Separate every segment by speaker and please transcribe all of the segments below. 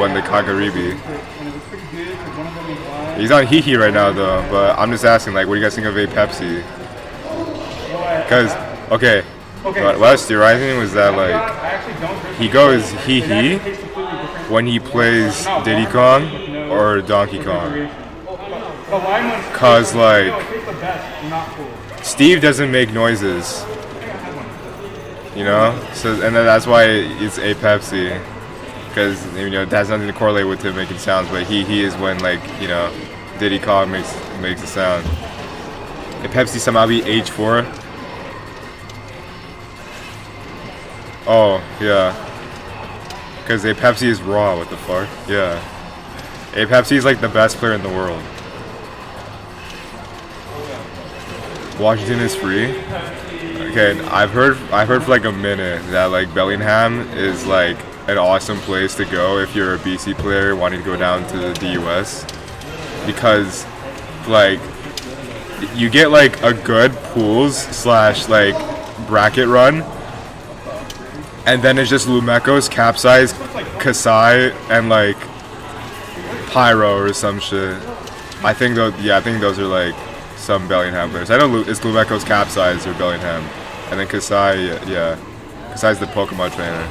Speaker 1: won the Kakaribi. He's on Hee right now though, but I'm just asking, like, what do you guys think of a Pepsi? Because, okay, what I was theorizing was that, like, he goes Hee when he plays Diddy Kong or Donkey Kong. Cause, like, Steve doesn't make noises, you know? So, and then that's why it's a Pepsi. Because, you know, it has nothing to correlate with him making sounds, but he is when, like, you know, Diddy Kong makes a sound. If Pepsi somehow be H4. Oh, yeah. Because a Pepsi is raw, what the fuck? Yeah. A Pepsi is like the best player in the world. Washington is free. Okay, I've heard for like a minute that like Bellingham is like an awesome place to go if you're a BC player wanting to go down to the US, because like you get like a good pools / like bracket run, and then it's just Lumekos, Capsize, Kasai, and like Pyro or some shit. I think those are like some Bellingham players. I know it's Lumekos, Capsize, or Bellingham, and then Kasai. Yeah, Kasai's the Pokemon trainer.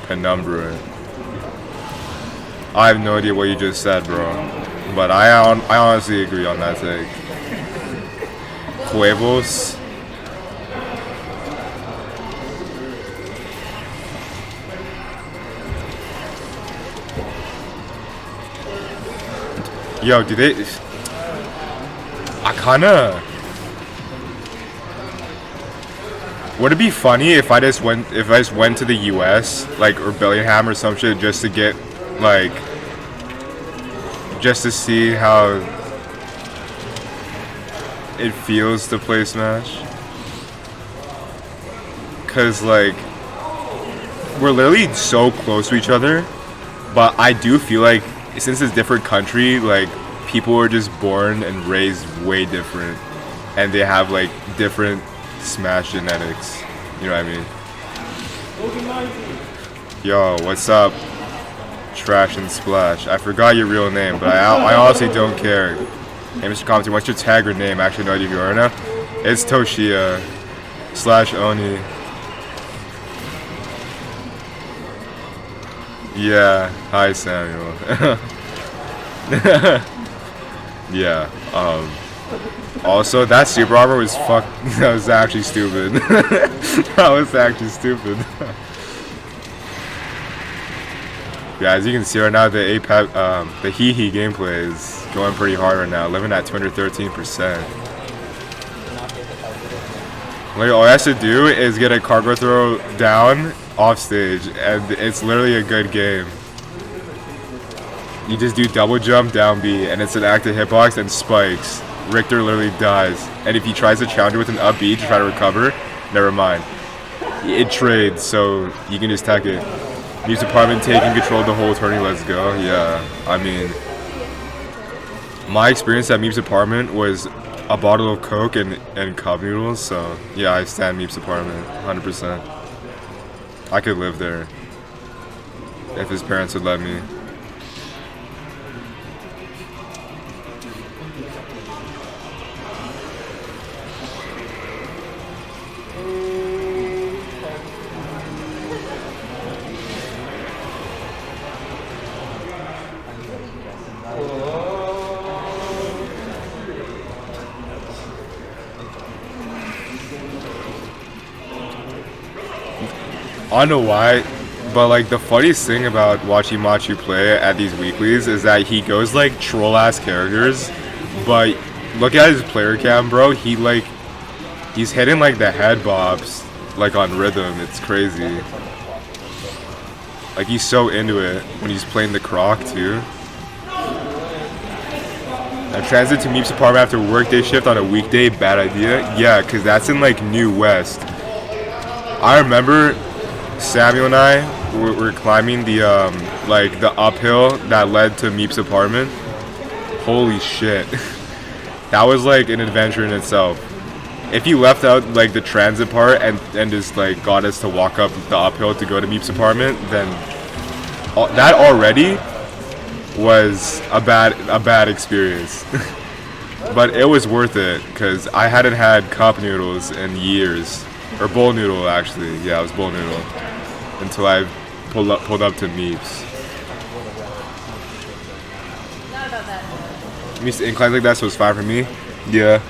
Speaker 1: Penumbra. I have no idea what you just said, bro, but I honestly agree on that take. Huevos. Yo, do they? I kinda. Would it be funny if I just went to the US, like, or Bellingham or some shit, just to get, like, just to see how it feels to play Smash? Cause like we're literally so close to each other, but I do feel like since it's a different country, like people are just born and raised way different, and they have like different Smash genetics, you know what I mean? Yo, what's up, Trash and Splash? I forgot your real name, but I honestly don't care. Hey, Mr. Compton, what's your tag or name? Actually, no idea who you are now. It's Toshia / Oni. Yeah, hi Samuel. Yeah. Also, that super armor was that was actually stupid. That was actually stupid. Yeah, as you can see right now, the Hee gameplay is going pretty hard right now, living at 213%. Like, all he has to do is get a cargo throw down off stage, and it's literally a good game. You just do double jump down B, and it's an active hitbox and spikes. Richter literally dies, and if he tries to challenge it with an up B to try to recover, never mind. It trades, so you can just tech it. Meep's apartment taking control of the whole tourney, let's go. Yeah, I mean, my experience at Meep's apartment was a bottle of Coke and cup noodles, so yeah, I stand Meep's apartment, 100%. I could live there if his parents would let me. I don't know why, but like the funniest thing about watching Machu play at these weeklies is that he goes like troll ass characters, but look at his player cam, bro. He's hitting like the head bobs like on rhythm. It's crazy. Like he's so into it when he's playing the croc too. A transit to Meep's apartment after workday shift on a weekday, bad idea. Yeah, cause that's in like New West. I remember Samuel and I were climbing the like the uphill that led to Meep's apartment. Holy shit. That was like an adventure in itself. If you left out like the transit part and just like got us to walk up the uphill to go to Meep's apartment, then that already was a bad experience. But it was worth it because I hadn't had cup noodles in years, or bowl noodle actually. Yeah, it was bowl noodle until I pulled up to Meeps.
Speaker 2: Not about that.
Speaker 1: Meeps inclines like that, so it's fine for me. Yeah.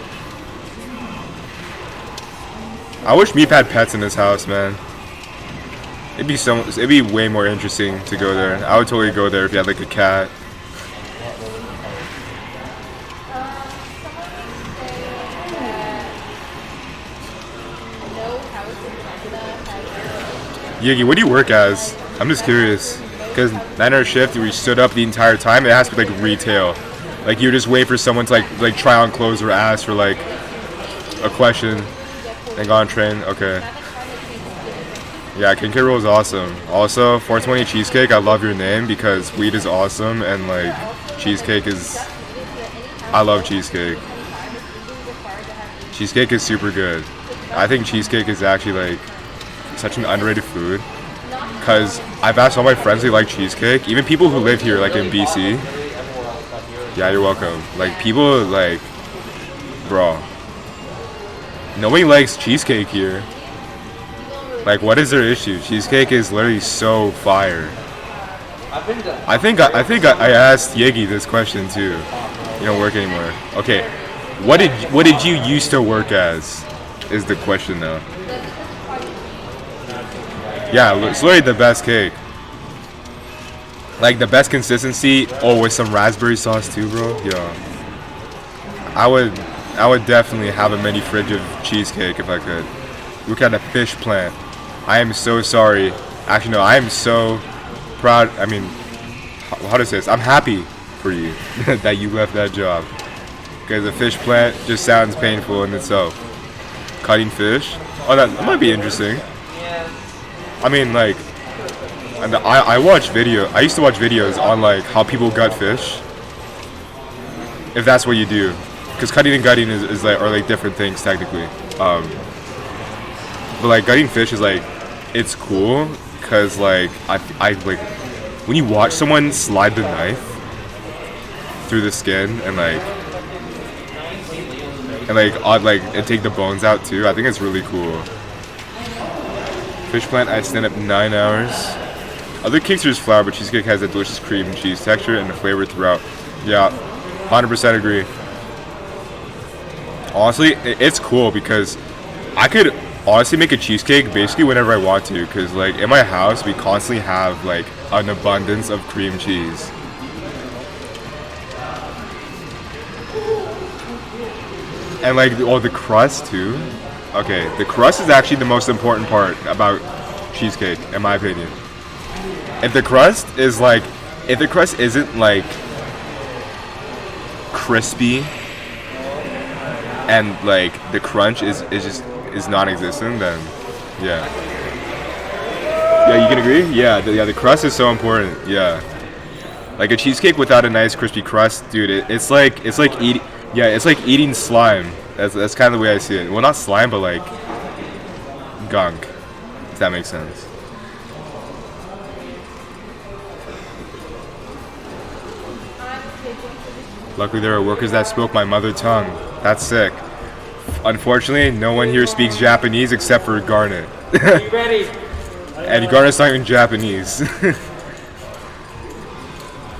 Speaker 1: I wish Meep had pets in his house, man. It'd be way more interesting to go there. I would totally go there if you had like a cat. Yiggy, what do you work as? I'm just curious. Because 9-hour shift, we stood up the entire time. It has to be like retail. Like you just wait for someone to like try on clothes or ask for like a question. And go on train. Okay. Yeah, King K. Roll is awesome. Also, 420 Cheesecake, I love your name because weed is awesome and like cheesecake is... I love cheesecake. Cheesecake is super good. I think cheesecake is actually like such an underrated food because I've asked all my friends they like cheesecake, even people who live here like in BC. Yeah, you're welcome. Like people like, bro, nobody likes cheesecake here. Like what is their issue? Cheesecake is literally so fire. I think I asked Yegi this question too. You don't work anymore. Okay, what did you used to work as? Is the question though. Yeah, it's literally the best cake. Like the best consistency. Oh, with some raspberry sauce too, bro. Yeah. I would definitely have a mini fridge of cheesecake if I could. Look at a fish plant. I am so sorry. Actually, no, I am so proud. I mean, how to say this? I'm happy for you that you left that job. Because a fish plant just sounds painful in itself. Cutting fish? Oh, that might be interesting. I mean, like, I watch video. I used to watch videos on like how people gut fish. If that's what you do, because cutting and gutting is like are like different things technically. But like gutting fish is like it's cool because like I like when you watch someone slide the knife through the skin and take the bones out too. I think it's really cool. Fish plant, I stand up 9 hours. Other cakes are just flour, but cheesecake has a delicious cream and cheese texture and the flavor throughout. Yeah, 100% agree. Honestly, it's cool because I could honestly make a cheesecake basically whenever I want to. Because like in my house, we constantly have like an abundance of cream cheese. And like the crust too. Okay, the crust is actually the most important part about cheesecake, in my opinion. If the crust isn't like crispy and like the crunch is non-existent, then yeah. Yeah, you can agree? Yeah, the crust is so important. Yeah. Like a cheesecake without a nice crispy crust, dude, it's like eating slime. That's kind of the way I see it. Well, not slime, but like gunk. If that makes sense. Luckily, there are workers that spoke my mother tongue. That's sick. Unfortunately, no one here speaks Japanese except for Garnet.
Speaker 3: Are you ready?
Speaker 1: And Garnet's not even Japanese.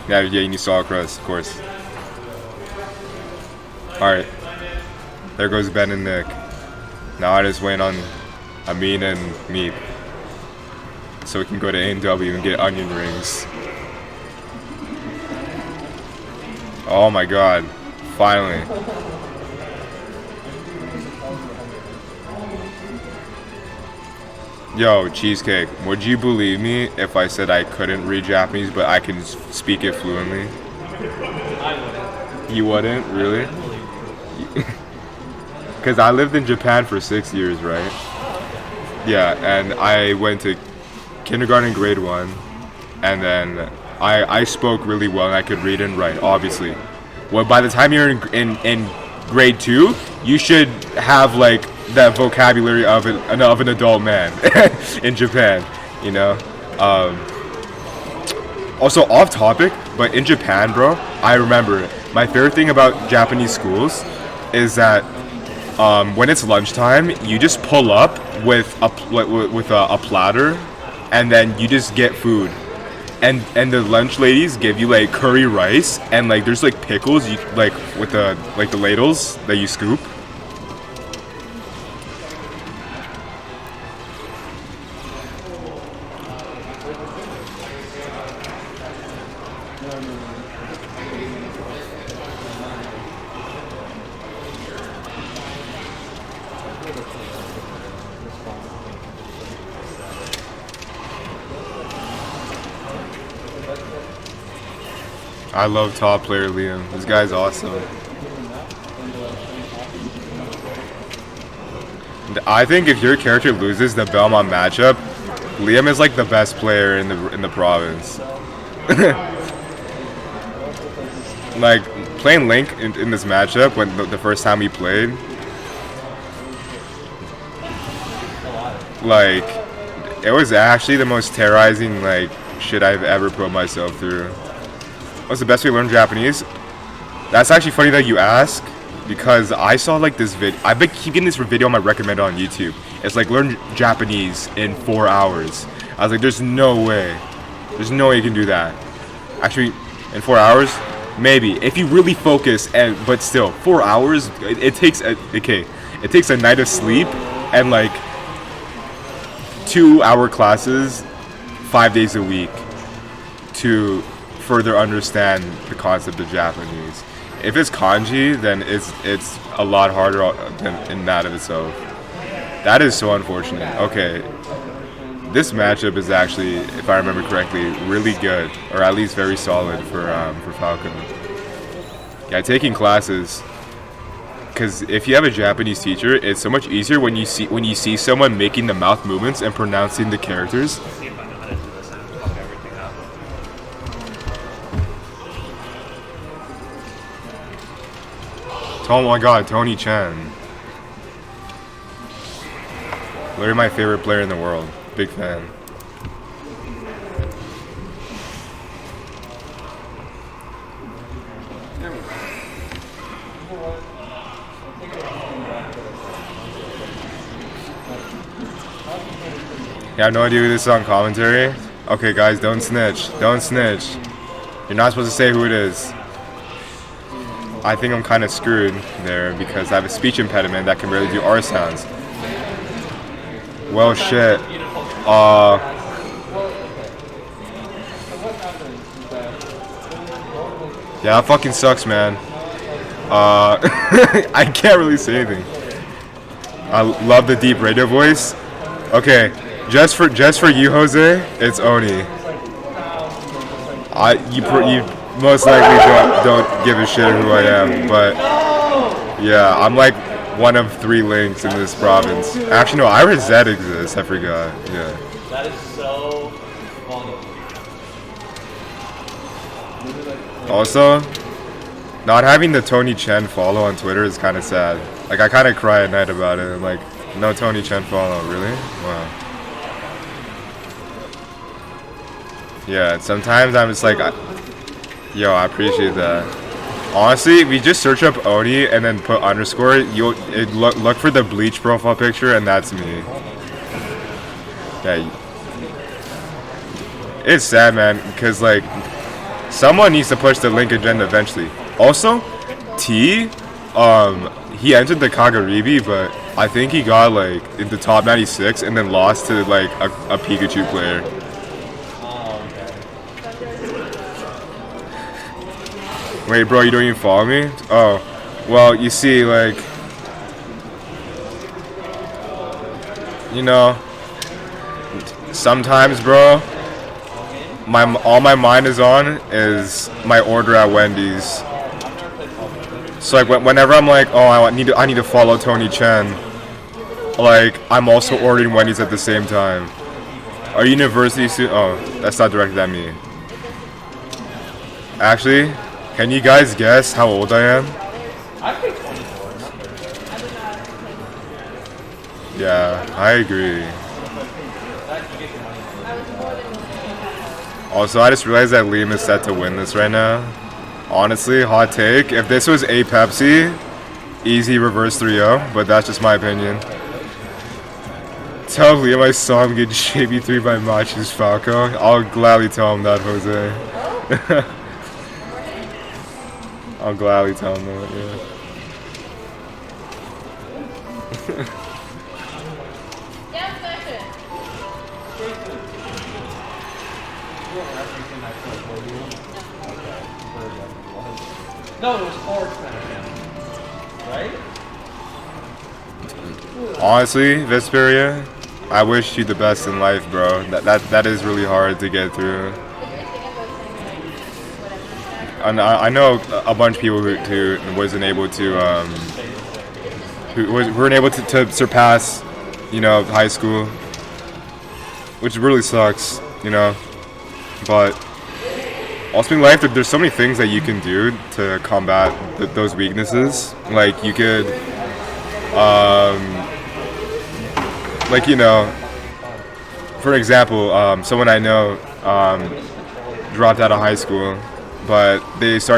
Speaker 1: Yeah, you need solid crust, of course. Alright. There goes Ben and Nick. Now I just wait on Amin and Meep. So we can go to A&W and get onion rings. Oh my god. Finally. Yo, Cheesecake, would you believe me if I said I couldn't read Japanese but I can speak it fluently?
Speaker 3: I wouldn't.
Speaker 1: You wouldn't? Really? Because I lived in Japan for 6 years, right? Yeah, and I went to kindergarten, grade 1, and then I spoke really well and I could read and write, obviously. Well, by the time you're in grade 2, you should have like that vocabulary of an adult man in Japan, you know? Also off topic, but in Japan, bro, I remember my favorite thing about Japanese schools is that when it's lunchtime, you just pull up with a platter, and then you just get food. And the lunch ladies give you like curry rice, and like there's like pickles, you like with the ladles that you scoop. I love top player Liam. This guy's awesome. I think if your character loses the Belmont matchup, Liam is like the best player in the province. Like playing Link in this matchup when the first time we played, like it was actually the most terrorizing like shit I've ever put myself through. What's the best way to learn Japanese? That's actually funny that you ask, because I saw like this video. I've been keeping this video on my recommended on YouTube. It's like learn Japanese in 4 hours. I was like, there's no way. There's no way you can do that. Actually, in 4 hours, maybe if you really focus. But still, 4 hours. It takes a night of sleep and like 2-hour classes, 5 days a week to further understand the concept of Japanese. If it's kanji, then it's a lot harder than in that of itself. That is so unfortunate. Okay, this matchup is actually, if I remember correctly, really good, or at least very solid for Falcon. Yeah, taking classes, because if you have a Japanese teacher, it's so much easier when you see someone making the mouth movements and pronouncing the characters. Oh my god, Tony Chen. Literally my favorite player in the world. Big fan. You have no idea who this is on commentary? Okay guys, don't snitch. Don't snitch. You're not supposed to say who it is. I think I'm kind of screwed there because I have a speech impediment that can barely do R sounds. Well, shit. Yeah, that fucking sucks, man. I can't really say anything. I love the deep radio voice. Okay, just for you, Jose, it's Oni. You most likely don't give a shit who I am, but yeah, I'm like one of 3 links in this province. Actually, no, SHZ exists. I forgot. Yeah.
Speaker 3: That is so funny.
Speaker 1: Also, not having the Tony Chen follow on Twitter is kind of sad. Like, I kind of cry at night about it. I'm like, no Tony Chen follow, really? Wow. Yeah, sometimes I'm just like, yo, I appreciate that. Honestly, if you just search up Oni and then put underscore, look for the Bleach profile picture, and that's me. Yeah. It's sad, man, because like someone needs to push the Link agenda eventually. Also, T, he entered the Kagaribi, but I think he got like into top 96 and then lost to like a Pikachu player. Wait, bro, you don't even follow me? Oh, well, you see, like, you know, sometimes, bro, all my mind is on is my order at Wendy's. So like, whenever I'm like, oh, I need to follow Tony Chen, like, I'm also ordering Wendy's at the same time. Are you university student? Oh, that's not directed at me. Actually, can you guys guess how old I am?
Speaker 3: I think 24.
Speaker 1: Yeah, I agree. Also, I just realized that Liam is set to win this right now. Honestly, hot take. If this was a Pepsi, easy reverse 3-0, but that's just my opinion. Tell Liam I saw him get JB3 by Machu's Falco. I'll gladly tell him that, Jose. I'll gladly tell him that, yeah.
Speaker 2: Yeah, smash it.
Speaker 3: No, it was forward smash. Right?
Speaker 1: Honestly, Vesperia, I wish you the best in life, bro. That is really hard to get through. And I know a bunch of people who wasn't able to who weren't able to surpass, you know, high school, which really sucks, you know. But also in life, there's so many things that you can do to combat those weaknesses. Like you could, like, you know, for example, someone I know dropped out of high school, but they started